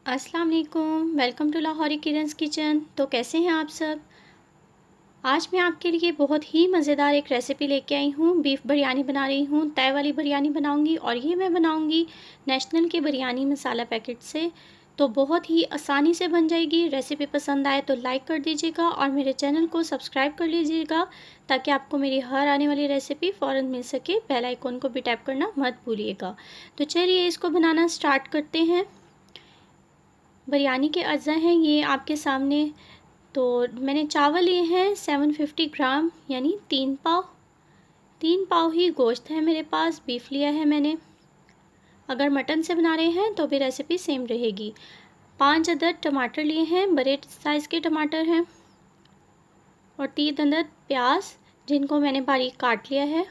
अस्सलाम वालेकुम, welcome to Lahori Kiran's kitchen. तो कैसे हैं आप सब। आज मैं आपके लिए बहुत ही मज़ेदार एक रेसिपी लेके आई हूँ। बीफ बिरयानी बना रही हूँ, तय वाली बिरयानी बनाऊँगी और ये मैं बनाऊँगी नेशनल के बिरयानी मसाला पैकेट से। तो बहुत ही आसानी से बन जाएगी। रेसिपी पसंद आए तो लाइक कर दीजिएगा और मेरे चैनल को सब्सक्राइब कर लीजिएगा ताकि आपको मेरी हर आने वाली रेसिपी फ़ौरन मिल सके। बेल आइकन को भी टैप करना मत भूलिएगा। तो चलिए इसको बनाना स्टार्ट करते हैं। बिरयानी के अज्जा हैं ये आपके सामने। तो मैंने चावल लिए हैं 750 ग्राम यानी 3 पाव ही गोश्त है मेरे पास। बीफ लिया है मैंने। अगर मटन से बना रहे हैं तो भी रेसिपी सेम रहेगी। 5 अदद टमाटर लिए हैं, बड़े साइज़ के टमाटर हैं। और 3 अदद प्याज जिनको मैंने बारीक काट लिया है।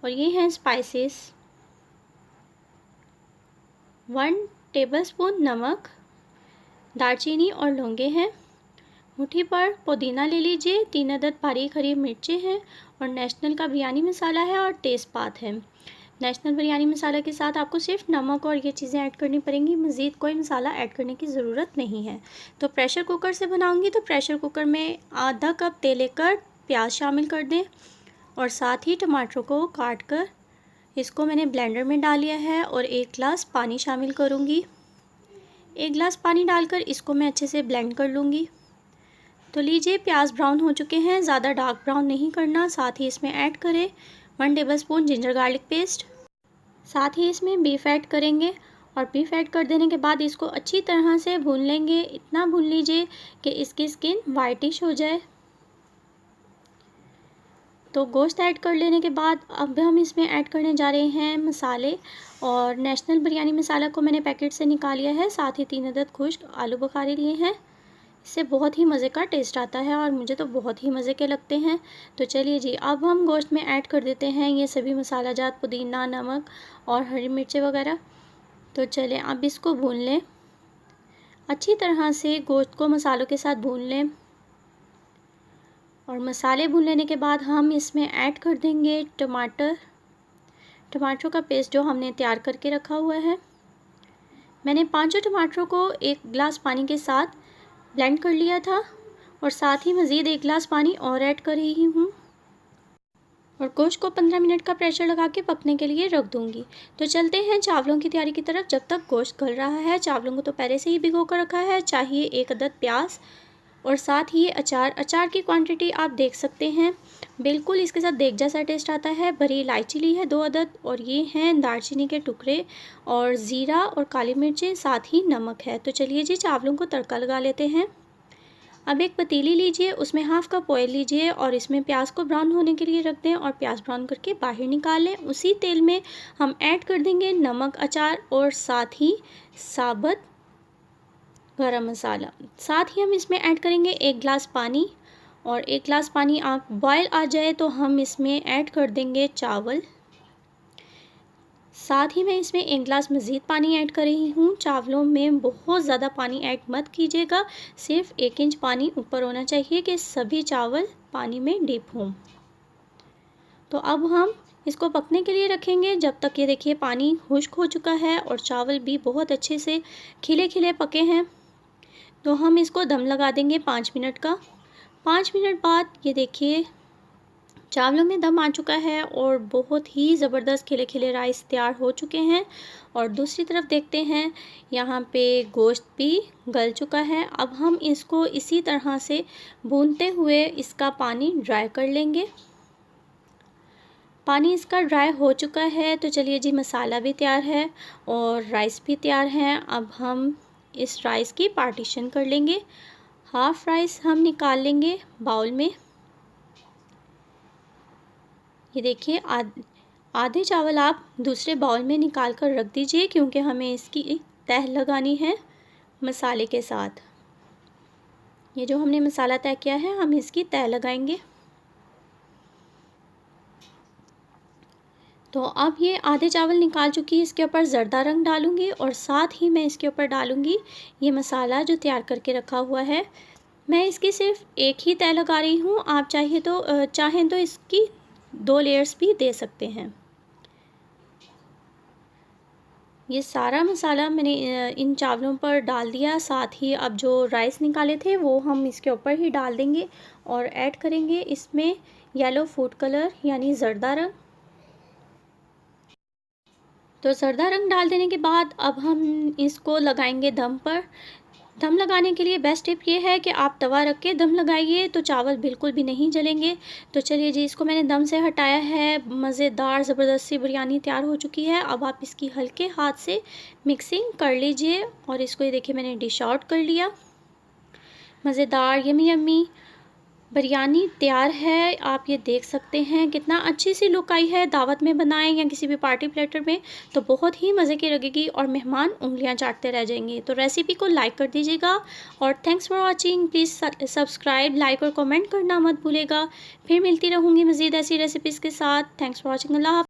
और ये हैं स्पाइसेस। 1 टेबलस्पून नमक, दालचीनी और लौंगे हैं। मुट्ठी पर पुदीना ले लीजिए। 3 अदद बारीक हरी मिर्चें हैं। और नेशनल का बिरयानी मसाला है और तेज़पात है। नेशनल बिरयानी मसाला के साथ आपको सिर्फ नमक और ये चीज़ें ऐड करनी पड़ेंगी, मज़ीद कोई मसाला ऐड करने की ज़रूरत नहीं है। तो प्रेशर कुकर से बनाऊंगी तो प्रेशर कुकर में आधा कप तेल लेकर प्याज शामिल कर दें और साथ ही टमाटरों को काट कर इसको मैंने ब्लेंडर में डाल लिया है और 1 गिलास पानी शामिल करूँगी। 1 गिलास पानी डालकर इसको मैं अच्छे से ब्लेंड कर लूँगी। तो लीजिए प्याज ब्राउन हो चुके हैं, ज़्यादा डार्क ब्राउन नहीं करना। साथ ही इसमें ऐड करें 1 टेबलस्पून जिंजर गार्लिक पेस्ट। साथ ही इसमें बीफ ऐड करेंगे और बीफ ऐड कर देने के बाद इसको अच्छी तरह से भून लेंगे। इतना भून लीजिए कि इसकी स्किन वाइटिश हो जाए। तो गोश्त ऐड कर लेने के बाद अब हम इसमें ऐड करने जा रहे हैं मसाले। और नेशनल बिरयानी मसाला को मैंने पैकेट से निकाल लिया है। साथ ही 3 अदद खुश्क आलू बुखारे लिए हैं। इससे बहुत ही मज़े का टेस्ट आता है और मुझे तो बहुत ही मज़े के लगते हैं। तो चलिए जी, अब हम गोश्त में ऐड कर देते हैं ये सभी मसाला जात, पुदीना, नमक और हरी मिर्चें वगैरह। तो चलें अब इसको भून लें। अच्छी तरह से गोश्त को मसालों के साथ भून लें। और मसाले भून लेने के बाद हम इसमें ऐड कर देंगे टमाटरों का पेस्ट जो हमने तैयार करके रखा हुआ है। मैंने 5 टमाटरों को 1 गिलास पानी के साथ ब्लेंड कर लिया था और साथ ही मज़ीद 1 गिलास पानी और ऐड कर रही हूँ। और गोश्त को 15 मिनट का प्रेशर लगा के पकने के लिए रख दूँगी। तो चलते हैं चावलों की तैयारी की तरफ। जब तक गोश्त गल रहा है, चावलों को तो पहले से ही भिगो कर रखा है। चाहिए 1 अदद प्याज और साथ ही अचार की क्वांटिटी आप देख सकते हैं। बिल्कुल इसके साथ देग जैसा टेस्ट आता है। बड़ी इलायची ली है 2 अदद और ये हैं दालचीनी के टुकड़े और ज़ीरा और काली मिर्चें, साथ ही नमक है। तो चलिए जी, चावलों को तड़का लगा लेते हैं। अब एक पतीली लीजिए, उसमें हाफ़ कप ऑयल लीजिए और इसमें प्याज को ब्राउन होने के लिए रख दें और प्याज ब्राउन करके बाहर निकाल लें। उसी तेल में हम ऐड कर देंगे नमक, अचार और साथ ही साबुत गरम मसाला। साथ ही हम इसमें ऐड करेंगे 1 गिलास पानी। और 1 गिलास पानी बॉयल आ जाए तो हम इसमें ऐड कर देंगे चावल। साथ ही मैं इसमें 1 गिलास मज़ीद पानी ऐड कर रही हूँ। चावलों में बहुत ज़्यादा पानी ऐड मत कीजिएगा, सिर्फ 1 इंच पानी ऊपर होना चाहिए कि सभी चावल पानी में डिप हों। तो अब हम इसको पकने के लिए रखेंगे जब तक ये देखिए पानी खुश्क हो चुका है और चावल भी बहुत अच्छे से खिले खिले पके हैं। तो हम इसको दम लगा देंगे 5 मिनट का। 5 मिनट बाद ये देखिए चावलों में दम आ चुका है और बहुत ही ज़बरदस्त खिले खिले राइस तैयार हो चुके हैं। और दूसरी तरफ देखते हैं, यहाँ पे गोश्त भी गल चुका है। अब हम इसको इसी तरह से भूनते हुए इसका पानी ड्राई कर लेंगे। पानी इसका ड्राई हो चुका है। तो चलिए जी, मसाला भी तैयार है और राइस भी तैयार है। अब हम इस राइस की पार्टीशन कर लेंगे। हाफ़ राइस हम निकाल लेंगे बाउल में। ये देखिए आधे चावल आप दूसरे बाउल में निकाल कर रख दीजिए क्योंकि हमें इसकी तह लगानी है मसाले के साथ। ये जो हमने मसाला तय किया है हम इसकी तह लगाएंगे। तो अब ये आधे चावल निकाल चुकी है, इसके ऊपर ज़र्दा रंग डालूंगी और साथ ही मैं इसके ऊपर डालूंगी ये मसाला जो तैयार करके रखा हुआ है। मैं इसकी सिर्फ एक ही तह लगा रही हूँ। आप चाहें तो इसकी 2 लेयर्स भी दे सकते हैं। ये सारा मसाला मैंने इन चावलों पर डाल दिया। साथ ही अब जो राइस निकाले थे वो हम इसके ऊपर ही डाल देंगे और ऐड करेंगे इसमें येलो फूड कलर यानी ज़र्दा रंग। तो ज़र्दा रंग डाल देने के बाद अब हम इसको लगाएंगे दम पर। दम लगाने के लिए बेस्ट टिप ये है कि आप तवा रख के दम लगाइए, तो चावल बिल्कुल भी नहीं जलेंगे। तो चलिए जी, इसको मैंने दम से हटाया है। मज़ेदार ज़बरदस्त सी बिरयानी तैयार हो चुकी है। अब आप इसकी हल्के हाथ से मिक्सिंग कर लीजिए और इसको ये देखिए मैंने डिश आउट कर लिया। मज़ेदार यम्मी यम्मी बिरयानी तैयार है। आप ये देख सकते हैं कितना अच्छी सी लुक आई है। दावत में बनाएं या किसी भी पार्टी प्लेटर में तो बहुत ही मज़े की लगेगी और मेहमान उंगलियां चाटते रह जाएंगे। तो रेसिपी को लाइक कर दीजिएगा और thanks for watching. Please subscribe, like और कमेंट करना मत भूलेगा। फिर मिलती रहूँगी मज़ीद ऐसी रेसिपीज़ के साथ। Thanks for watching. अल्लाह हाफ़िज़।